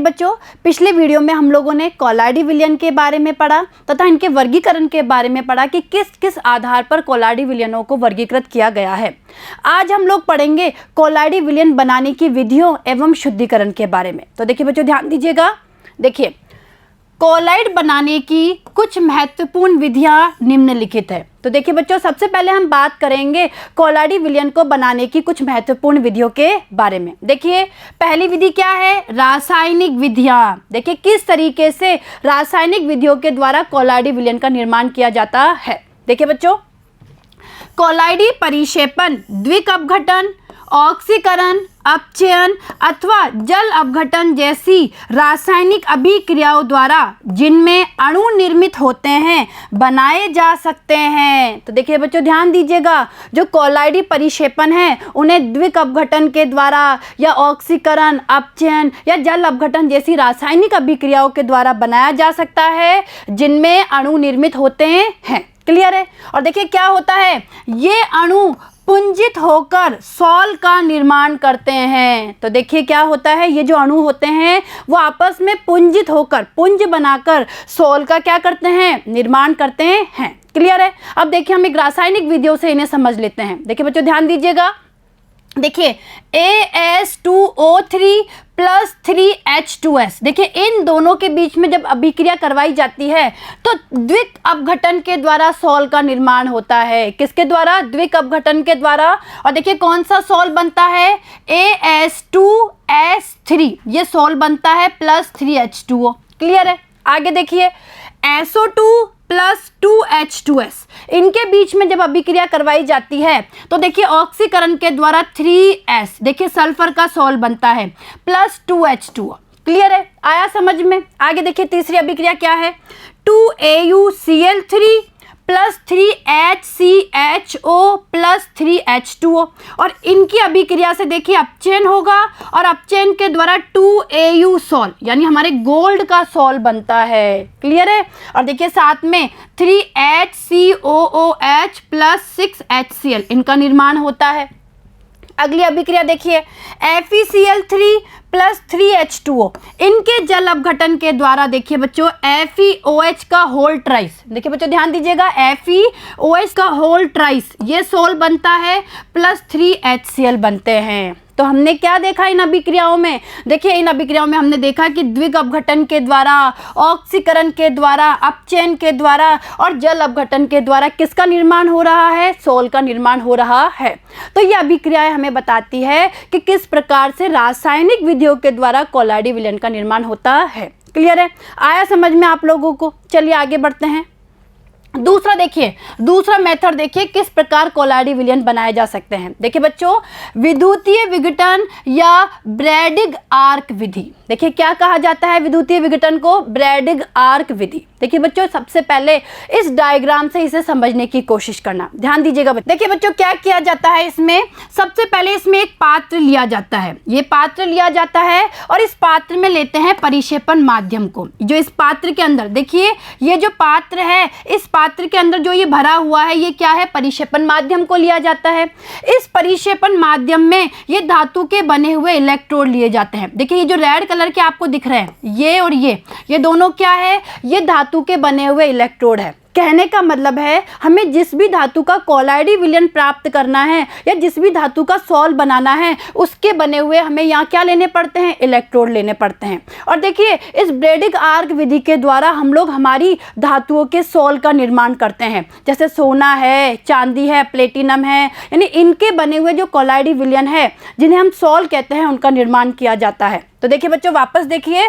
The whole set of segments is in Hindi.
बच्चों, पिछले वीडियो में हम लोगों ने कोलाइडी विलयन के बारे में पढ़ा तथा इनके वर्गीकरण के बारे में पढ़ा कि किस किस आधार पर कोलाइडी विलयनों को वर्गीकृत किया गया है। आज हम लोग पढ़ेंगे कोलाइडी विलयन बनाने की विधियों एवं शुद्धिकरण के बारे में। तो देखिए बच्चों, ध्यान दीजिएगा। देखिए, कोलाइड बनाने की कुछ महत्वपूर्ण विधियां निम्नलिखित है। तो देखिए बच्चों, सबसे पहले हम बात करेंगे कोलाइडी विलयन को बनाने की कुछ महत्वपूर्ण विधियों के बारे में। देखिए, पहली विधि क्या है? रासायनिक विधियां। देखिए, किस तरीके से रासायनिक विधियों के द्वारा कोलाइडी विलयन का निर्माण किया जाता है। देखिए बच्चों, कोलाइडी परिक्षेपण द्विक अपघटन, ऑक्सीकरण, अपचयन अथवा जल अपघटन जैसी रासायनिक अभिक्रियाओं द्वारा जिनमें अणु निर्मित होते हैं बनाए जा सकते हैं। तो देखिए बच्चों, ध्यान दीजिएगा, जो कोलाइडी परिक्षेपण है उन्हें द्विक अपघटन के द्वारा या ऑक्सीकरण, अपचयन या जल अपघटन जैसी रासायनिक अभिक्रियाओं के द्वारा बनाया जा सकता है जिनमें अणु निर्मित होते हैं। क्लियर है? और देखिए क्या होता है, ये अणु पुंजित होकर सॉल का निर्माण करते हैं। तो देखिए क्या होता है, ये जो अणु होते हैं वो आपस में पुंजित होकर पुंज बनाकर सॉल का क्या करते हैं? निर्माण करते हैं। क्लियर है? अब देखिए हम एक रासायनिक विधियों से इन्हें समझ लेते हैं। देखिए बच्चों, ध्यान दीजिएगा। देखिए, AS2O3 प्लस 3H2S, देखिए इन दोनों के बीच में जब अभिक्रिया करवाई जाती है तो द्विक अपघटन के द्वारा सॉल का निर्माण होता है। किसके द्वारा? द्विक अपघटन के द्वारा। और देखिए कौन सा सॉल बनता है? AS2S3, ये सॉल बनता है प्लस 3H2O। क्लियर है? आगे देखिए, SO2 प्लस 2H2S, इनके बीच में जब अभिक्रिया करवाई जाती है तो देखिए ऑक्सीकरण के द्वारा 3S, देखिए सल्फर का सॉल्ट बनता है प्लस 2H2O। क्लियर है? आया समझ में? आगे देखिए तीसरी अभिक्रिया क्या है? 2AuCl3 plus 3HCHO plus 3H2O, और इनकी अभिक्रिया से देखिए अपचयन होगा और अपचयन के द्वारा 2Au सॉल यानी हमारे गोल्ड का सॉल बनता है। क्लियर है? और देखिए साथ में 3HCOOH प्लस 6HCl, इनका निर्माण होता है। अगली अभिक्रिया देखिए, FeCl3 प्लस 3H2O, इनके जल अपघटन के द्वारा देखिए बच्चों FeOH का होल ट्राइस, देखिए बच्चों ध्यान दीजिएगा, FeOH का होल ट्राइस ये सोल बनता है प्लस 3HCl बनते हैं। तो हमने क्या देखा इन अभिक्रियाओं में? देखिए इन अभिक्रियाओं में हमने देखा कि द्विक अपघटन के द्वारा, ऑक्सीकरण के द्वारा, अपचयन के द्वारा और जल अपघटन के द्वारा किसका निर्माण हो रहा है? सोल का निर्माण हो रहा है। तो ये अभिक्रियाएं हमें बताती है कि किस प्रकार से रासायनिक विधियों के द्वारा कोलाइडी विलयन का निर्माण होता है। क्लियर है? आया समझ में आप लोगों को? चलिए आगे बढ़ते हैं। दूसरा देखिए, दूसरा मेथड देखिए किस प्रकार कोलाइडी विलयन बनाए जा सकते हैं। देखिए बच्चों, विद्युतीय विघटन या ब्रैडिग आर्क विधि। देखिए क्या कहा जाता है विद्युतीय विघटन को? ब्रैडिग आर्क विधि। देखिए बच्चों, सबसे पहले इस डायग्राम से इसे समझने की कोशिश करना। ध्यान दीजिएगा। देखिए बच्चों, क्या किया जाता है इसमें? सबसे पहले इसमें एक पात्र लिया जाता है, ये पात्र लिया जाता है और इस पात्र में लेते हैं परिक्षेपण माध्यम को। जो इस पात्र के अंदर, देखिए ये जो पात्र है, इस पात्र के अंदर जो ये भरा हुआ है ये क्या है? परिक्षेपण माध्यम को लिया जाता है। इस परिक्षेपण माध्यम में ये धातु के बने हुए इलेक्ट्रोड लिए जाते हैं। देखिए ये जो रेड कलर के आपको दिख रहे हैं, ये और ये दोनों क्या है? ये धातु के बने हुए इलेक्ट्रोड है। कहने का मतलब है हमें जिस भी धातु का कोलाइडी विलयन प्राप्त करना है या जिस भी धातु का सॉल्ट बनाना है उसके बने हुए हमें यहाँ क्या लेने पड़ते हैं? इलेक्ट्रोड लेने पड़ते हैं। और देखिए इस ब्रैडिग आर्क विधि के द्वारा हम लोग हमारी धातुओं के सॉल्ट का निर्माण करते हैं। जैसे सोना है, चांदी है, प्लेटिनम है, यानी इनके बने हुए जो कोलाइडी विलयन है जिन्हें हम सॉल्ट कहते हैं उनका निर्माण किया जाता है। तो देखिए बच्चों, वापस देखिए,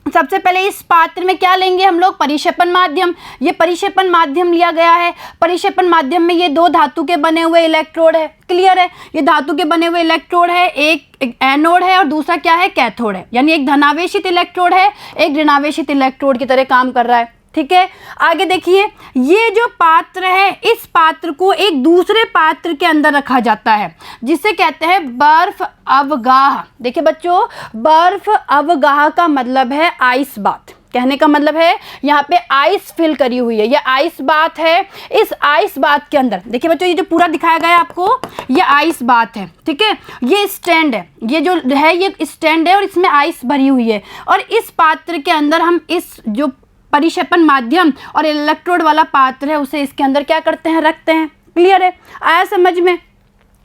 सबसे पहले इस पात्र में क्या लेंगे हम लोग? परिक्षेपण माध्यम। ये परिक्षेपण माध्यम लिया गया है। परिक्षेपण माध्यम में ये दो धातु के बने हुए इलेक्ट्रोड है। क्लियर है? ये धातु के बने हुए इलेक्ट्रोड है, एक एनोड है और दूसरा क्या है? कैथोड है। यानी एक धनावेशित इलेक्ट्रोड है, एक ऋणावेशित इलेक्ट्रोड की तरह काम कर रहा है। ठीक है? आगे देखिए, ये जो पात्र है इस पात्र को एक दूसरे पात्र के अंदर रखा जाता है जिसे कहते हैं बर्फ अवगाह। देखिए बच्चों, बर्फ अवगाह का मतलब है आइस बाथ। कहने का मतलब है यहाँ पे आइस फिल करी हुई है, ये आइस बात है। इस आइस बात के अंदर देखिए बच्चों, ये जो पूरा दिखाया गया है आपको, ये आइस बात है, ठीक है। ये स्टैंड है, ये जो है ये स्टैंड है और इसमें आइस भरी हुई है, और इस पात्र के अंदर हम इस जो परिक्षेपण माध्यम और इलेक्ट्रोड वाला पात्र है उसे इसके अंदर क्या करते हैं, रखते हैं। क्लियर है, आया समझ में?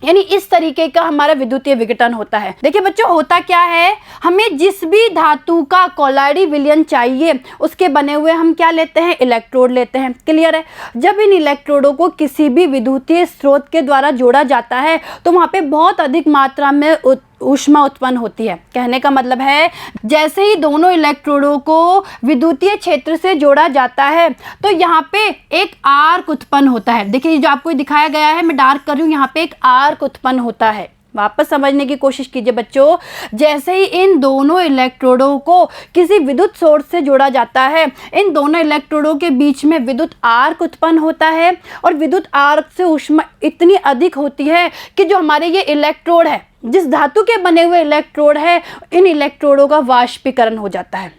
यानी इस तरीके का हमारा विद्युतीय विघटन होता है। देखिए बच्चों, होता क्या है, हमें जिस भी धातु का कोलाइडी विलयन चाहिए उसके बने हुए हम क्या लेते हैं, इलेक्ट्रोड लेते हैं। क्लियर है? जब इन इलेक्ट्रोडों को किसी भी विद्युतीय स्रोत के द्वारा जोड़ा जाता है तो वहाँ पे बहुत अधिक मात्रा में ऊष्मा उत्पन्न होती है। कहने का मतलब है जैसे ही दोनों इलेक्ट्रोडों को विद्युतीय क्षेत्र से जोड़ा जाता है तो यहाँ पे एक आर्क उत्पन्न होता है। देखिए जो आपको दिखाया गया है, मैं डार्क कर रही हूँ, यहाँ पे एक आर्क उत्पन्न होता है। वापस समझने की कोशिश कीजिए बच्चों, जैसे ही इन दोनों इलेक्ट्रोडों को किसी विद्युत सोर्स से जोड़ा जाता है, इन दोनों इलेक्ट्रोडों के बीच में विद्युत आर्क उत्पन्न होता है, और विद्युत आर्क से ऊष्मा इतनी अधिक होती है कि जो हमारे ये इलेक्ट्रोड है, जिस धातु के बने हुए इलेक्ट्रोड है, इन इलेक्ट्रोडों का वाष्पीकरण हो जाता है,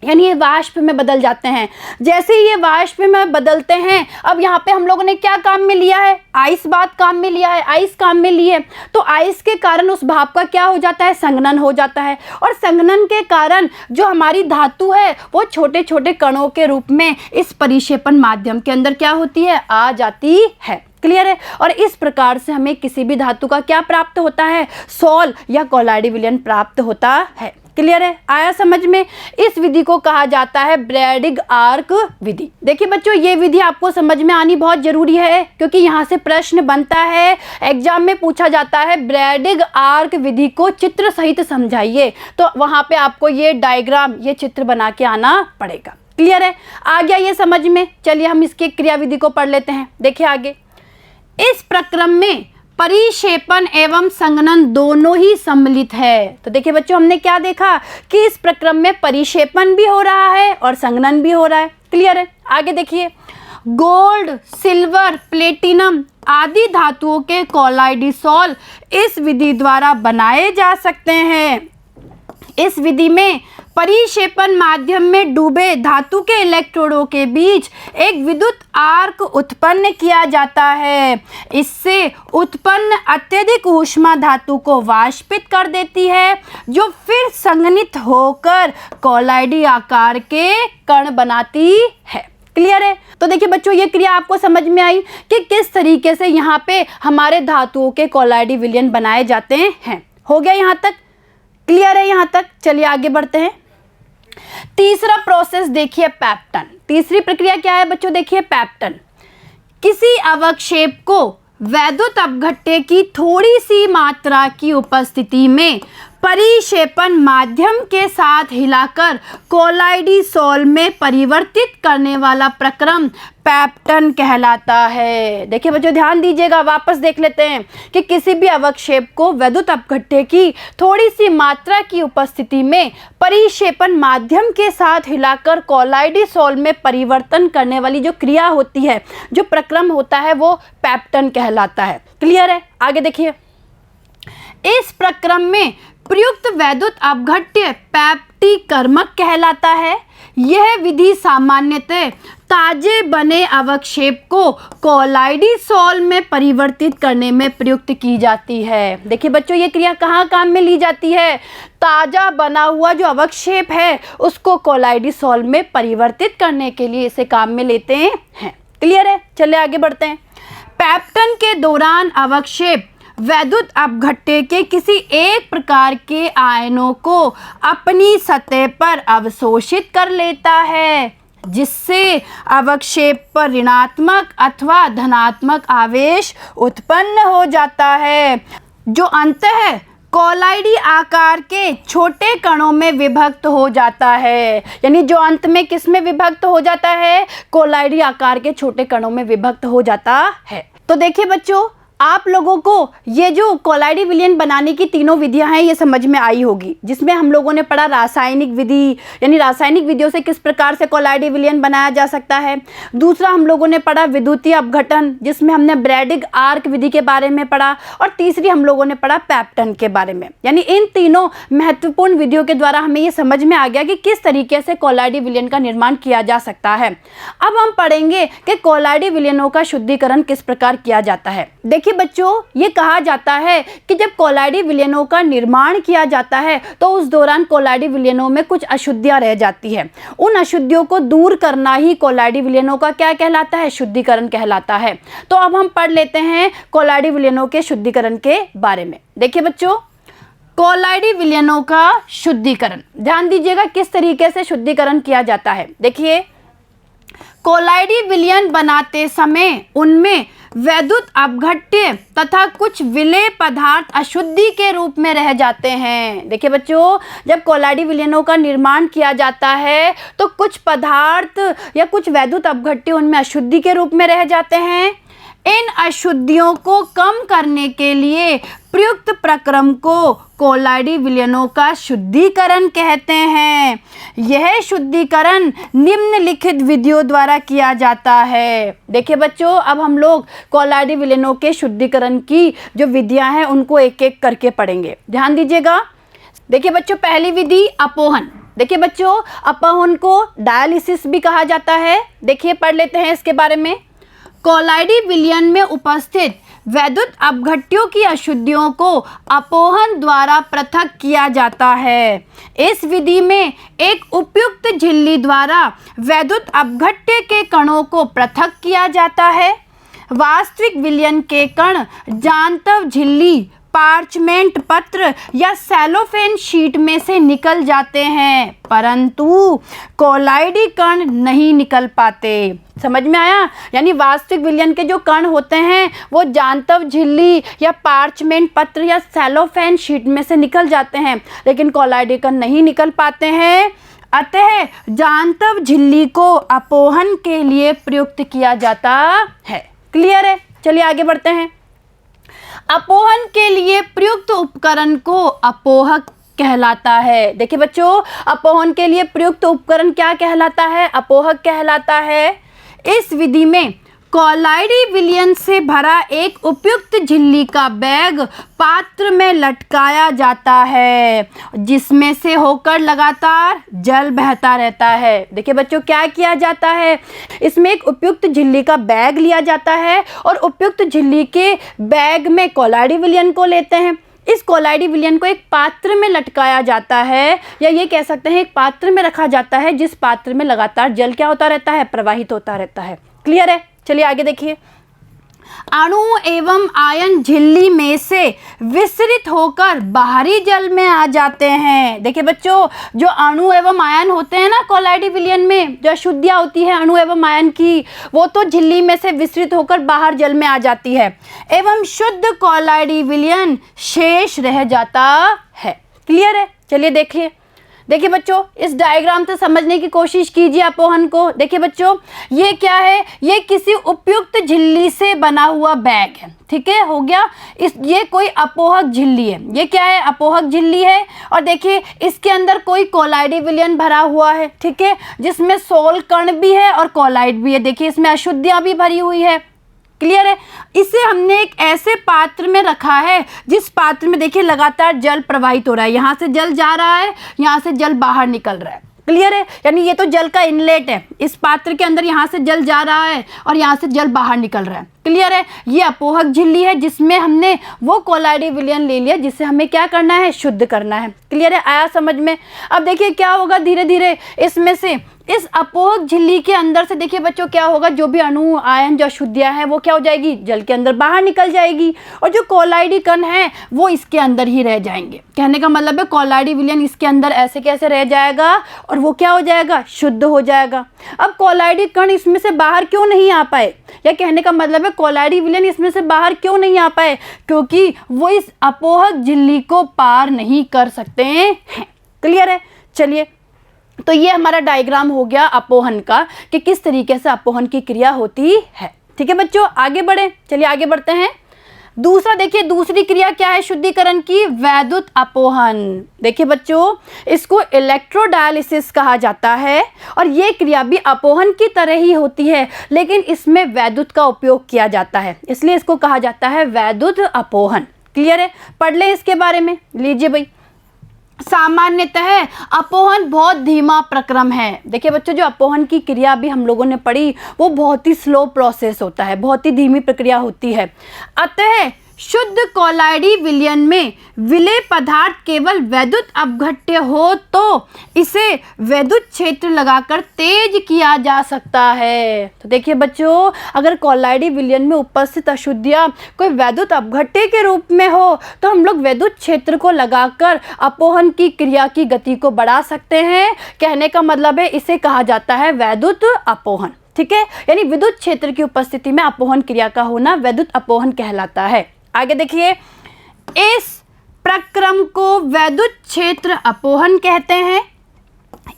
यानी ये वाष्प में बदल जाते हैं। जैसे ही ये वाष्प में बदलते हैं, अब यहाँ पे हम लोगों ने क्या काम में लिया है, आइस बात काम में लिया है, आइस काम में लिए, तो आइस के कारण उस भाप का क्या हो जाता है, संघनन हो जाता है, और संघनन के कारण जो हमारी धातु है वो छोटे छोटे कणों के रूप में इस परिक्षेपण माध्यम के अंदर क्या होती है, आ जाती है। क्लियर है? और इस प्रकार से हमें किसी भी धातु का क्या प्राप्त होता है, सोल या कोलाइडी विलयन प्राप्त होता है। क्लियर है, आया समझ में? इस विधि को कहा जाता है ब्रैडिग आर्क विधि। देखिए बच्चों, ये विधि आपको समझ में आनी बहुत जरूरी है, क्योंकि यहाँ से प्रश्न बनता है, एग्जाम में पूछा जाता है ब्रैडिग आर्क विधि को चित्र सहित समझाइए, तो वहाँ पे आपको ये डायग्राम, ये चित्र बना के आना पड़ेगा। क्लियर है, आ गया ये समझ में? चलिए हम इसकी क्रिया विधि को पढ़ लेते हैं। देखिए आगे, इस प्रक्रम में परिक्षेपण एवं संघनन दोनों ही सम्मिलित है। तो देखिए बच्चों, हमने क्या देखा कि इस प्रक्रम में परिक्षेपण भी हो रहा है और संघनन भी हो रहा है। क्लियर है, आगे देखिए, गोल्ड, सिल्वर, प्लेटिनम आदि धातुओं के कोलाइडिसोल इस विधि द्वारा बनाए जा सकते हैं। इस विधि में परिक्षेपण माध्यम में डूबे धातु के इलेक्ट्रोडों के बीच एक विद्युत आर्क उत्पन्न किया जाता है। इससे उत्पन्न अत्यधिक ऊष्मा धातु को वाष्पित कर देती है, जो फिर संघनित होकर कोलाइडी आकार के कण बनाती है। क्लियर है? तो देखिए बच्चों, ये क्रिया आपको समझ में आई कि किस तरीके से यहाँ पे हमारे धातुओं के कोलाइडी विलयन बनाए जाते हैं। हो गया यहाँ तक? क्लियर है यहाँ तक? चलिए आगे बढ़ते हैं। तीसरा प्रोसेस देखिए, पैप्टन। तीसरी प्रक्रिया क्या है बच्चों? देखिए पैप्टन। किसी अवक्षेप को वैद्युत अपघट्य की थोड़ी सी मात्रा की उपस्थिति में परिक्षेपण माध्यम के साथ हिलाकर कोलाइडिसोल में परिवर्तित करने वाला प्रक्रम पैप्टन कहलाता है। देखिए बच्चों, ध्यान दीजिएगा, वापस देख लेते हैं कि किसी भी अवक्षेप को वैद्युत अपघट्य की थोड़ी सी मात्रा की उपस्थिति में परिक्षेपण माध्यम के साथ हिलाकर कोलाइडिसोल में परिवर्तन करने वाली जो क्रिया होती है, जो प्रक्रम होता है, वो पैप्टन कहलाता है। क्लियर है? आगे देखिए, इस प्रक्रम में प्रयुक्त वैद्युत अपघट्य पैप्टिकर्मक कहलाता है। यह विधि सामान्यतः ताजे बने अवक्षेप को कोलाइडिसोल में परिवर्तित करने में प्रयुक्त की जाती है। देखिए बच्चों, ये क्रिया कहाँ काम में ली जाती है? ताजा बना हुआ जो अवक्षेप है उसको कोलाइडिसोल में परिवर्तित करने के लिए इसे काम में लेते हैं। क्लियर है? चलिए आगे बढ़ते हैं। पैप्टन के दौरान अवक्षेप वैद्युत अपघट्य के किसी एक प्रकार के आयनों को अपनी सतह पर अवशोषित कर लेता है, जिससे अवक्षेप पर ऋणात्मक अथवा धनात्मक आवेश उत्पन्न हो जाता है, जो अंततः कोलाइडी आकार के छोटे कणों में विभक्त हो जाता है। यानी जो अंत में किस में विभक्त हो जाता है? कोलाइडी आकार के छोटे कणों में विभक्त हो जाता है। तो देखिए बच्चों, आप लोगों को ये जो कोलाइडी विलयन बनाने की तीनों विधियां हैं ये समझ में आई होगी, जिसमें हम लोगों ने पढ़ा रासायनिक विधि, यानी रासायनिक विधियों से किस प्रकार से कोलाइडी विलयन बनाया जा सकता है। दूसरा हम लोगों ने पढ़ा विद्युतीय अपघटन, जिसमें हमने ब्रैडिग आर्क विधि के बारे में पढ़ा। और तीसरी हम लोगों ने पढ़ा पेप्टन के बारे में। यानी इन तीनों महत्वपूर्ण विधियों के द्वारा हमें ये समझ में आ गया कि किस तरीके से कोलाइडी विलयन का निर्माण किया जा सकता है। अब हम पढ़ेंगे कि कोलाइडी विलयनों का शुद्धिकरण किस प्रकार किया जाता है। देखिए बच्चों, ये कहा जाता है कि जब कोलाइडी विलयनों का निर्माण किया जाता है तो उस दौरान कोलाइडी विलयनों में कुछ अशुद्धियां रह जाती है। उन अशुद्धियों को दूर करना ही कोलाइडी विलयनों का क्या कहलाता है? शुद्धिकरण कहलाता है। तो अब हम पढ़ लेते हैं कोलाइडी विलयनों के शुद्धिकरण के बारे में। देखिए बच्चों, कोलाइडी विलयनों का शुद्धिकरण, ध्यान दीजिएगा किस तरीके से शुद्धिकरण किया जाता है। देखिए, कोलाइडी विलयन बनाते समय उनमें वैद्युत अपघट्य तथा कुछ विलेय पदार्थ अशुद्धि के रूप में रह जाते हैं। देखिए बच्चों, जब कोलाइडी विलयनों का निर्माण किया जाता है तो कुछ पदार्थ या कुछ वैद्युत अपघट्य उनमें अशुद्धि के रूप में रह जाते हैं। इन अशुद्धियों को कम करने के लिए प्रयुक्त प्रक्रम को कोलाइडी विलयनों का शुद्धिकरण कहते हैं। यह शुद्धिकरण निम्नलिखित विधियों द्वारा किया जाता है। देखिए बच्चों, अब हम लोग कोलाइडी विलयनों के शुद्धिकरण की जो विधियां हैं उनको एक एक करके पढ़ेंगे। ध्यान दीजिएगा। देखिए बच्चों, पहली विधि अपोहन। देखिए बच्चों, अपोहन को डायलिसिस भी कहा जाता है। देखिए, पढ़ लेते हैं इसके बारे में। कोलाइडी विलयन में उपस्थित वैद्युत अपघट्यों की अशुद्धियों को अपोहन द्वारा पृथक किया जाता है। इस विधि में एक उपयुक्त झिल्ली द्वारा वैद्युत अपघट्य के कणों को पृथक किया जाता है। वास्तविक विलयन के कण जांतव झिल्ली, पार्चमेंट पत्र या सेलोफेन शीट में से निकल जाते हैं, परंतु कोलाइडी कण नहीं निकल पाते। समझ में आया? यानी वास्तविक विलयन के जो कण होते हैं वो जांतव झिल्ली या पार्चमेंट पत्र या सेलोफेन शीट में से निकल जाते हैं, लेकिन कोलाइडी कण नहीं निकल पाते हैं। अतः जांतव झिल्ली को अपोहन के लिए प्रयुक्त किया जाता है। क्लियर है? चलिए आगे बढ़ते हैं। अपोहन के लिए प्रयुक्त उपकरण को अपोहक कहलाता है। देखिए बच्चों, अपोहन के लिए प्रयुक्त उपकरण क्या कहलाता है? अपोहक कहलाता है। इस विधि में कोलाइडी विलयन से भरा एक उपयुक्त झिल्ली का बैग पात्र में लटकाया जाता है, जिसमें से होकर लगातार जल बहता रहता है। देखिए बच्चों, क्या किया जाता है? इसमें एक उपयुक्त झिल्ली का बैग लिया जाता है और उपयुक्त झिल्ली के बैग में कोलाइडी विलयन को लेते हैं। इस कोलाइडी विलयन को एक पात्र में लटकाया जाता है, या ये कह सकते हैं एक पात्र में रखा जाता है, जिस पात्र में लगातार जल क्या होता रहता है? प्रवाहित होता रहता है। क्लियर है? चलिए आगे देखिए। अणु एवं आयन झिल्ली में से विसरित होकर बाहरी जल में आ जाते हैं। देखिए बच्चों, जो अणु एवं आयन होते हैं ना कोलाइडी विलयन में, जो अशुद्धियाँ होती है अणु एवं आयन की, वो तो झिल्ली में से विसरित होकर बाहर जल में आ जाती है एवं शुद्ध कोलाइडी विलयन शेष रह जाता है। क्लियर है? चलिए देखिए। देखिए बच्चों, इस डायग्राम से समझने की कोशिश कीजिए अपोहन को। देखिए बच्चों, ये क्या है? ये किसी उपयुक्त झिल्ली से बना हुआ बैग है। ठीक है, हो गया। ये कोई अपोहक झिल्ली है। ये क्या है? अपोहक झिल्ली है। और देखिए, इसके अंदर कोई कोलाइडी विलयन भरा हुआ है। ठीक है, जिसमें सोल कण भी है और कोलाइड भी है। देखिए, इसमें अशुद्धियाँ भी भरी हुई है। क्लियर है? इसे हमने एक ऐसे पात्र में रखा है जिस पात्र में देखिए लगातार जल प्रवाहित हो रहा है। यहाँ से जल जा रहा है, यहाँ से जल बाहर निकल रहा है। क्लियर है? यानी ये तो जल का इनलेट है। इस पात्र के अंदर यहाँ से जल जा रहा है और यहाँ से जल बाहर निकल रहा है। क्लियर है? ये अपोहक झिल्ली है जिसमें हमने वो कोलाइडी विलयन ले लिया जिसे हमें क्या करना है? शुद्ध करना है। क्लियर है? आया समझ में? अब देखिए क्या होगा, धीरे धीरे इसमें से इस अपोहक झिल्ली के अंदर से देखिए बच्चों क्या होगा, जो भी अणु आयन जो अशुद्धियाँ हैं वो क्या हो जाएगी? जल के अंदर बाहर निकल जाएगी, और जो कोलाइडी कण है वो इसके अंदर ही रह जाएंगे। कहने का मतलब है कोलाइडी विलयन इसके अंदर ऐसे कैसे रह जाएगा और वो क्या हो जाएगा? शुद्ध हो जाएगा। अब कोलाइडी कण इसमें से बाहर क्यों नहीं आ पाए, या कहने का मतलब है कोलाइडी विलयन इसमें से बाहर क्यों नहीं आ पाए? क्योंकि वो इस अपोहक झिल्ली को पार नहीं कर सकते हैं। क्लियर है? चलिए, तो ये हमारा डायग्राम हो गया अपोहन का कि किस तरीके से अपोहन की क्रिया होती है। ठीक है बच्चों, आगे बढ़े। चलिए आगे बढ़ते हैं। दूसरा देखिए, दूसरी क्रिया क्या है शुद्धिकरण की? वैद्युत अपोहन। देखिए बच्चों, इसको इलेक्ट्रोडायलिसिस कहा जाता है और ये क्रिया भी अपोहन की तरह ही होती है, लेकिन इसमें वैद्युत का उपयोग किया जाता है, इसलिए इसको कहा जाता है वैद्युत अपोहन। क्लियर है? पढ़ लें इसके बारे में। लीजिए भाई, सामान्यतः अपोहन बहुत धीमा प्रक्रम है। देखिए बच्चों, जो अपोहन की क्रिया भी हम लोगों ने पढ़ी वो बहुत ही स्लो प्रोसेस होता है, बहुत ही धीमी प्रक्रिया होती है। अतः शुद्ध कोलाइडी विलयन में विलेय पदार्थ केवल वैद्युत अपघट्य हो तो इसे वैद्युत क्षेत्र लगाकर तेज किया जा सकता है। तो देखिए बच्चों, अगर कोलाइडी विलयन में उपस्थित अशुद्धियाँ कोई वैद्युत अपघट्य के रूप में हो तो हम लोग वैद्युत क्षेत्र को लगाकर अपोहन की क्रिया की गति को बढ़ा सकते हैं। कहने का मतलब है इसे कहा जाता है वैद्युत अपोहन। ठीक है, यानी विद्युत क्षेत्र की उपस्थिति में अपोहन क्रिया का होना वैद्युत अपोहन कहलाता है। आगे देखिए, इस प्रक्रम को वैद्युत क्षेत्र अपोहन कहते हैं।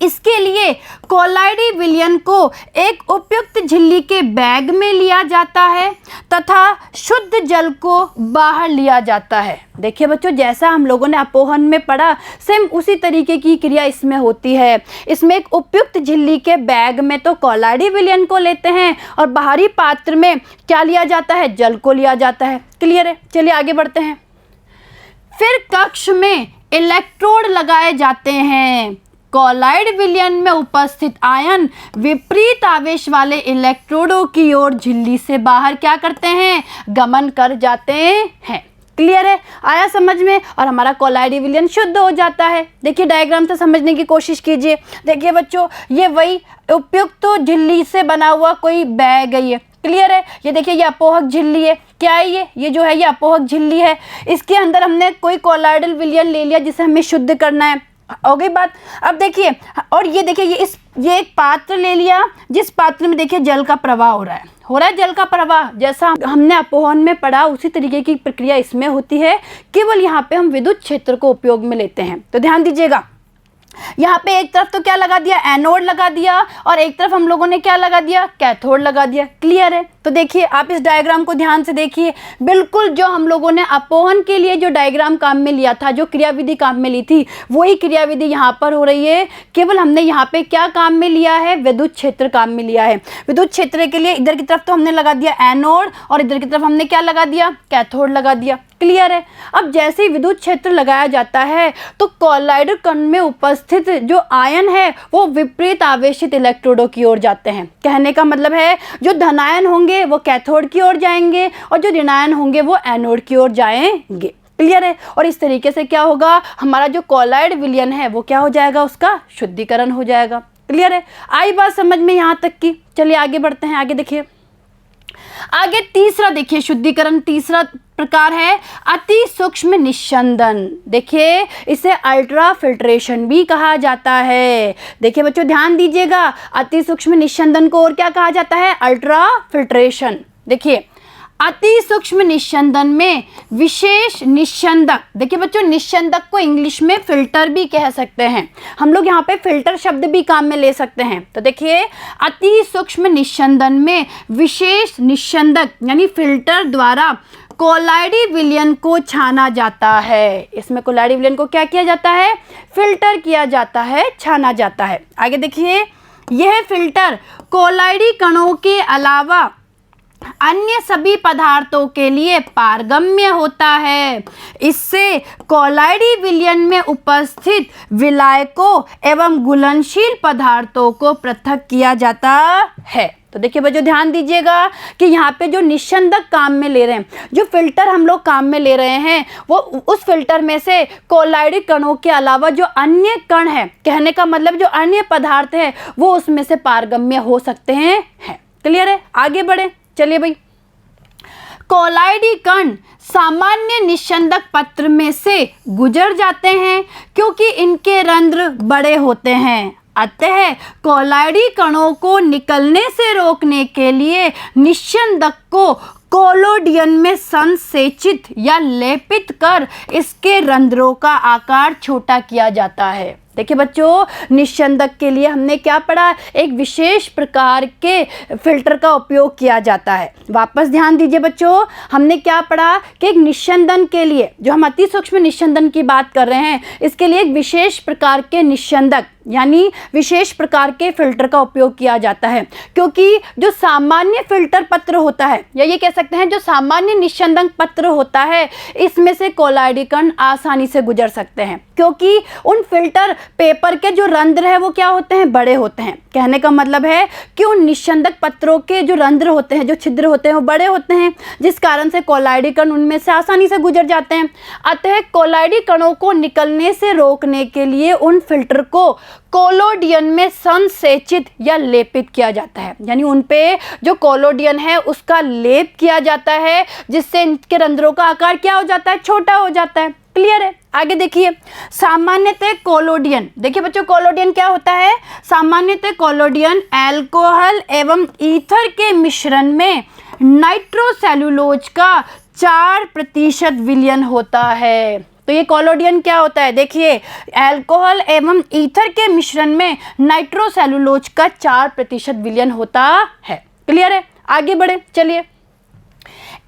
इसके लिए कोलाइडी विलयन को एक उपयुक्त झिल्ली के बैग में लिया जाता है तथा शुद्ध जल को बाहर लिया जाता है। देखिए बच्चों, जैसा हम लोगों ने अपोहन में पढ़ा सेम उसी तरीके की क्रिया इसमें होती है। इसमें एक उपयुक्त झिल्ली के बैग में तो कोलाइडी विलयन को लेते हैं और बाहरी पात्र में क्या लिया जाता है? जल को लिया जाता है। क्लियर है? चलिए आगे बढ़ते हैं। फिर कक्ष में इलेक्ट्रोड लगाए जाते हैं। कोलाइड विलयन में उपस्थित आयन विपरीत आवेश वाले इलेक्ट्रोडों की ओर झिल्ली से बाहर क्या करते हैं? गमन कर जाते हैं। क्लियर है? आया समझ में? और हमारा कोलाइडी विलयन शुद्ध हो जाता है। देखिए डायग्राम से समझने की कोशिश कीजिए। देखिए बच्चों, ये वही उपयुक्त झिल्ली से बना हुआ कोई बैग है ये। क्लियर है? ये देखिए, ये अपोहक झिल्ली है। क्या है ये जो है ये अपोहक झिल्ली है। इसके अंदर हमने कोई कोलाइडल विलयन ले लिया जिसे हमें शुद्ध करना है। हो गई बात। अब देखिए, और ये देखिए, ये एक पात्र ले लिया जिस पात्र में देखिए जल का प्रवाह हो रहा है जल का प्रवाह। जैसा हमने अपोहन में पढ़ा उसी तरीके की प्रक्रिया इसमें होती है, केवल यहाँ पे हम विद्युत क्षेत्र को उपयोग में लेते हैं। तो ध्यान दीजिएगा, यहाँ पे एक तरफ तो क्या लगा दिया? एनोड लगा दिया, और एक तरफ हम लोगों ने क्या लगा दिया? कैथोड लगा दिया। क्लियर है? तो देखिए, आप इस डायग्राम को ध्यान से देखिए। बिल्कुल जो हम लोगों ने अपोहन के लिए जो डायग्राम काम में लिया था, जो क्रियाविधि काम में ली थी, वही क्रियाविधि यहाँ पर हो रही है। केवल हमने यहाँ पे क्या काम में लिया है? विद्युत क्षेत्र काम में लिया है। विद्युत क्षेत्र के लिए इधर की तरफ तो हमने लगा दिया एनोड, और इधर की तरफ हमने क्या लगा दिया? कैथोड लगा दिया। क्लियर है? अब जैसे ही विद्युत क्षेत्र लगाया जाता है तो कोलाइडर कण में उपस्थित जो आयन है वो विपरीत आवेशित इलेक्ट्रोडों की ओर जाते हैं। कहने का मतलब है जो धनायन होंगे वो कैथोड की ओर जाएंगे और जो ऋणायन होंगे वो एनोड की ओर जाएंगे। क्लियर है? और इस तरीके से क्या होगा? हमारा जो कोलाइड विलयन है वो क्या हो जाएगा? उसका शुद्धिकरण हो जाएगा। क्लियर है? आई बात समझ में यहाँ तक की? चलिए आगे बढ़ते हैं। आगे देखिए, आगे तीसरा देखिए शुद्धिकरण, तीसरा प्रकार है अति सूक्ष्म निस्यंदन। देखिए, इसे अल्ट्रा फिल्ट्रेशन भी कहा जाता है। देखिए बच्चों, ध्यान दीजिएगा, अति सूक्ष्म निस्यंदन को और क्या कहा जाता है? Ultra filtration. देखिए, अति सूक्ष्म निस्यंदन में विशेष निस्यंदक, देखिए बच्चों, निस्यंदक को इंग्लिश में फिल्टर भी कह सकते हैं। हम लोग यहाँ पे फिल्टर शब्द भी काम में ले सकते हैं। तो देखिए, अति सूक्ष्म निस्यंदन में विशेष निस्यंदक यानी फिल्टर द्वारा कोलाइडी विलयन को छाना जाता है। इसमें कोलाइडी विलयन को क्या किया जाता है? फिल्टर किया जाता है, छाना जाता है। आगे देखिए, यह फिल्टर कोलाइडी कणों के अलावा अन्य सभी पदार्थों के लिए पारगम्य होता है। इससे कोलाइडी विलयन में उपस्थित विलायकों एवं घुलनशील पदार्थों को पृथक किया जाता है। तो देखिए बच्चों, ध्यान दीजिएगा कि यहाँ पे जो निस्यंदक काम में ले रहे हैं, जो फिल्टर हम लोग काम में ले रहे हैं, वो उस फिल्टर में से कोलाइडी कणों के अलावा जो अन्य कण है, कहने का मतलब जो अन्य पदार्थ है वो उसमें से पारगम्य हो सकते हैं। क्लियर है? आगे बढ़े। चलिए भाई, कोलाइडी कण सामान्य निस्यंदक पत्र में से गुजर जाते हैं क्योंकि इनके रंध्र बड़े होते हैं। अतः कोलाइडी कणों को निकलने से रोकने के लिए निस्यंदक को कोलोडियन में संसेचित या लेपित कर इसके रंध्रों का आकार छोटा किया जाता है। देखिए बच्चों, निस्यंदक के लिए हमने क्या पढ़ा, एक विशेष प्रकार के फिल्टर का उपयोग किया जाता है। वापस ध्यान दीजिए बच्चों, हमने क्या पढ़ा कि एक निस्यंदन के लिए, जो हम अति सूक्ष्म निस्यंदन की बात कर रहे हैं, इसके लिए एक विशेष प्रकार के निस्यंदक यानी विशेष प्रकार के फिल्टर का उपयोग किया जाता है। क्योंकि जो सामान्य फिल्टर पत्र होता है, या ये कह सकते हैं जो सामान्य निस्यंदन पत्र होता है, इसमें से कोलाइडी कण आसानी से गुजर सकते हैं, क्योंकि उन फिल्टर पेपर के जो रंध्र है वो क्या होते हैं, बड़े होते हैं। कहने का मतलब है कि उन निस्यंदक पत्रों के जो रंध्र होते हैं, जो छिद्र होते हैं, वो बड़े होते हैं, जिस कारण से कोलाइडी कण उनमें से आसानी से गुजर जाते हैं। अतः कोलाइडी कणों को निकलने से रोकने के लिए उन फिल्टर को कोलोडियन में संसेचित या लेपित किया जाता है, यानी उन पे जो कोलोडियन है उसका लेप किया जाता है, जिससे इनके रंध्रों का आकार क्या हो जाता है, छोटा हो जाता है। क्लियर है? आगे देखिए, सामान्यतः कोलोडियन, देखिए बच्चों कोलोडियन क्या होता है, सामान्यतः कोलोडियन अल्कोहल एवं ईथर के मिश्रण में नाइट्रोसेल्युलोज का 4% विलयन होता है। तो ये कोलोडियन क्या होता है, देखिए अल्कोहल एवं ईथर के मिश्रण में नाइट्रोसेल्युलोज का 4% विलयन होता है। क्लियर है? आगे बढ़े, चलिए।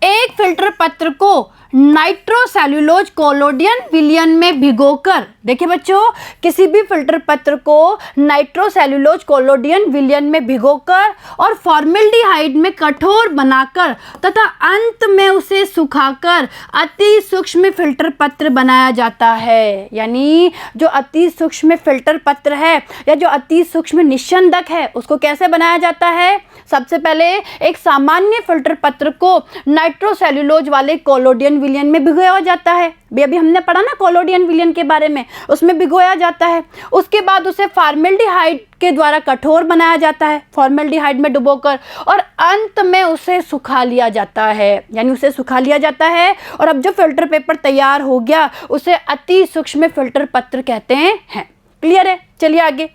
एक फिल्टर पत्र को नाइट्रोसेल्युलोज कोलोडियन विलयन में भिगोकर, देखिए बच्चों, किसी भी फिल्टर पत्र को नाइट्रोसेल्युलोज कोलोडियन विलयन में भिगोकर और फॉर्मेल्डिहाइड में कठोर बनाकर तथा अंत में उसे सुखाकर अति सूक्ष्म फिल्टर पत्र बनाया जाता है। यानी जो अति सूक्ष्म फिल्टर पत्र है या जो अति सूक्ष्म निस्यंदक है, उसको कैसे बनाया जाता है, सबसे पहले एक सामान्य फिल्टर पत्र को नाइट्रोसेल्युलोज वाले कोलोडियन विलयन में भिगोया जाता है। अभी हमने पढ़ा ना कोलोडियन विलयन के बारे में, उसमें भिगोया जाता है। उसके बाद उसे फॉर्मेल्डिहाइड के द्वारा कठोर बनाया जाता है, फॉर्मेल्डिहाइड में डुबोकर, और अंत में उसे सुखा लिया जाता है, यानी उसे सुखा लिया जाता है। और अब जो फिल्टर पेपर तैयार हो गया उसे अति सूक्ष्म फिल्टर पत्र कहते हैं। क्लियर है? चलिए आगे।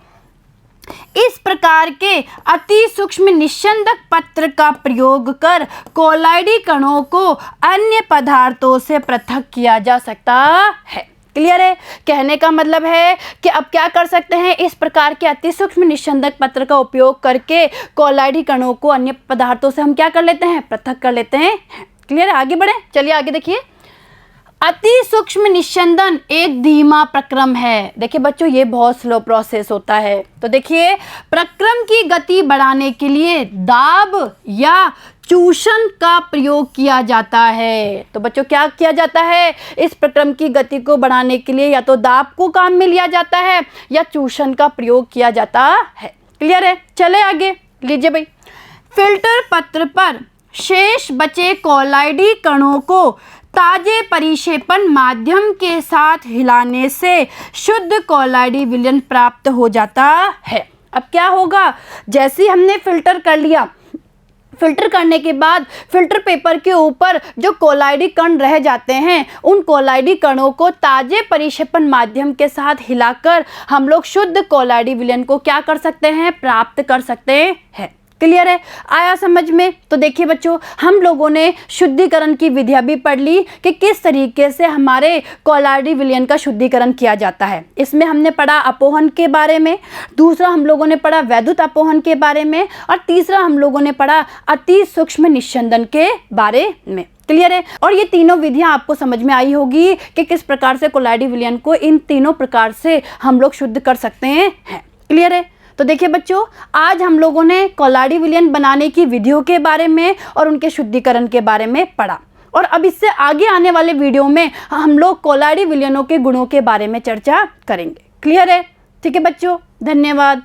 इस प्रकार के अति सूक्ष्म निस्यंदक पत्र का प्रयोग कर कोलाइडी कणों को अन्य पदार्थों से पृथक किया जा सकता है। क्लियर है? कहने का मतलब है कि अब क्या कर सकते हैं, इस प्रकार के अति सूक्ष्म निस्यंदक पत्र का उपयोग करके कोलाइडी कणों को अन्य पदार्थों से हम क्या कर लेते हैं, पृथक कर लेते हैं। क्लियर है? आगे बढ़े, चलिए आगे देखिए। अति सूक्ष्म निस्यंदन एक धीमा प्रक्रम है। देखिए बच्चों, ये बहुत स्लो प्रोसेस होता है। तो देखिए, प्रक्रम की गति बढ़ाने के लिए दाब या चूषण का प्रयोग किया जाता है। तो बच्चों क्या किया जाता है, इस प्रक्रम की गति को बढ़ाने के लिए या तो दाब को काम में लिया जाता है या चूषण का प्रयोग किया जाता है। क्लियर है? चले आगे, लीजिए भाई। फिल्टर पत्र पर शेष बचे कोलाइडी कणों को ताजे परिक्षेपण माध्यम के साथ हिलाने से शुद्ध कोलाइडी विलयन प्राप्त हो जाता है। अब क्या होगा, जैसे ही हमने फिल्टर कर लिया, फिल्टर करने के बाद फिल्टर पेपर के ऊपर जो कोलाइडी कण रह जाते हैं, उन कोलाइडी कणों को ताजे परिक्षेपण माध्यम के साथ हिलाकर हम लोग शुद्ध कोलाइडी विलयन को क्या कर सकते हैं, प्राप्त कर सकते हैं। क्लियर है? आया समझ में? तो देखिए बच्चों, हम लोगों ने शुद्धिकरण की विधियां भी पढ़ ली कि किस तरीके से हमारे कोलाइडी विलयन का शुद्धिकरण किया जाता है। इसमें हमने पढ़ा अपोहन के बारे में, दूसरा हम लोगों ने पढ़ा वैद्युत अपोहन के बारे में, और तीसरा हम लोगों ने पढ़ा अति सूक्ष्म निस्यंदन के बारे में। क्लियर है? और ये तीनों विधियां आपको समझ में आई होगी कि किस प्रकार से कोलाइडी विलयन को इन तीनों प्रकार से हम लोग शुद्ध कर सकते हैं। क्लियर है? तो देखिए बच्चों, आज हम लोगों ने कोलाइडी विलयन बनाने की विधियों के बारे में और उनके शुद्धिकरण के बारे में पढ़ा, और अब इससे आगे आने वाले वीडियो में हम लोग कोलाइडी विलयनों के गुणों के बारे में चर्चा करेंगे। क्लियर है? ठीक है बच्चों, धन्यवाद।